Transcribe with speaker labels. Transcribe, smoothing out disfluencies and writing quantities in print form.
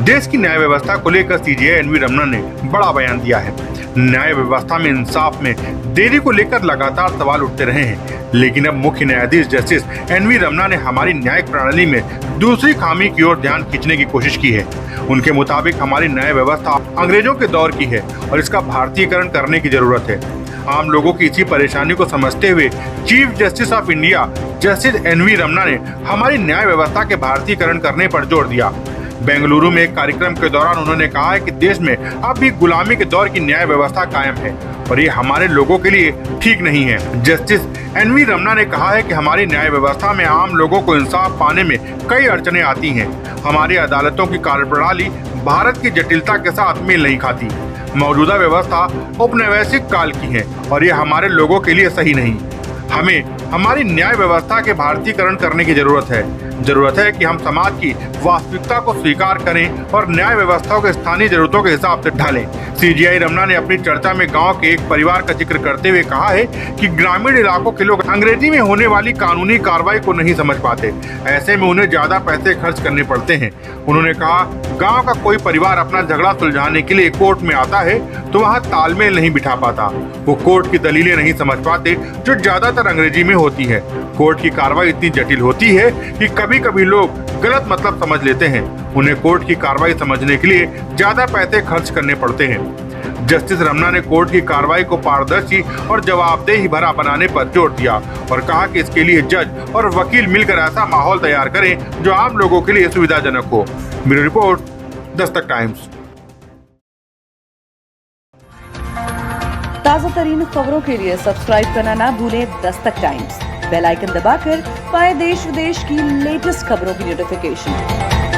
Speaker 1: देश की न्याय व्यवस्था को लेकर सीजेआई एनवी रमना ने बड़ा बयान दिया है। न्याय व्यवस्था में इंसाफ में देरी को लेकर लगातार सवाल उठते रहे हैं, लेकिन अब मुख्य न्यायाधीश जस्टिस एनवी रमना ने हमारी न्यायिक प्रणाली में दूसरी खामी की ओर ध्यान खींचने की कोशिश की है। उनके मुताबिक हमारी न्याय व्यवस्था अंग्रेजों के दौर की है और इसका भारतीयकरण करने की जरूरत है। आम लोगों की इसी परेशानी को समझते हुए chief justice of India justice N V Ramana ने हमारी न्याय व्यवस्था के भारतीयकरण करने पर जोर दिया। बेंगलुरु में एक कार्यक्रम के दौरान उन्होंने कहा है कि देश में अब भी गुलामी के दौर की न्याय व्यवस्था कायम है और ये हमारे लोगों के लिए ठीक नहीं है। जस्टिस एनवी रमना ने कहा है कि हमारी न्याय व्यवस्था में आम लोगों को इंसाफ पाने में कई अड़चनें आती हैं। हमारी अदालतों की कार्यप्रणाली भारत की जटिलता के साथ मेल नहीं खाती। मौजूदा व्यवस्था औपनिवेशिक काल की है और ये हमारे लोगों के लिए सही नहीं। हमें हमारी न्याय व्यवस्था के भारतीयकरण करने की जरूरत है कि हम समाज की वास्तविकता को स्वीकार करें और न्याय व्यवस्था को स्थानीय जरूरतों के हिसाब से ढालें। सीजेआई रमना ने अपनी चर्चा में गांव के एक परिवार का जिक्र करते हुए कहा है कि ग्रामीण इलाकों के लोग अंग्रेजी में होने वाली कानूनी कार्रवाई को नहीं समझ पाते, ऐसे में उन्हें ज्यादा पैसे खर्च करने पड़ते हैं। उन्होंने कहा, गांव का कोई परिवार अपना झगड़ा सुलझाने के लिए कोर्ट में आता है तो वहाँ तालमेल नहीं बिठा पाता। वो कोर्ट की दलीलें नहीं समझ पाते जो ज्यादातर अंग्रेजी में होती है। कोर्ट की कार्रवाई इतनी जटिल होती है कि कभी कभी लोग गलत मतलब समझ लेते हैं। उन्हें कोर्ट की कार्रवाई समझने के लिए ज्यादा पैसे खर्च करने पड़ते हैं। जस्टिस रमना ने कोर्ट की कार्रवाई को पारदर्शी और जवाबदेही भरा बनाने पर जोर दिया और कहा कि इसके लिए जज और वकील मिलकर ऐसा माहौल तैयार करें जो आम लोगों के लिए सुविधाजनक हो। Bureau report, Dastak times.
Speaker 2: ताजा तरीन खबरों के लिए सब्सक्राइब करना ना भूलें दस्तक टाइम्स। बेल आइकन दबाकर पाएं देश विदेश की लेटेस्ट खबरों की नोटिफिकेशन।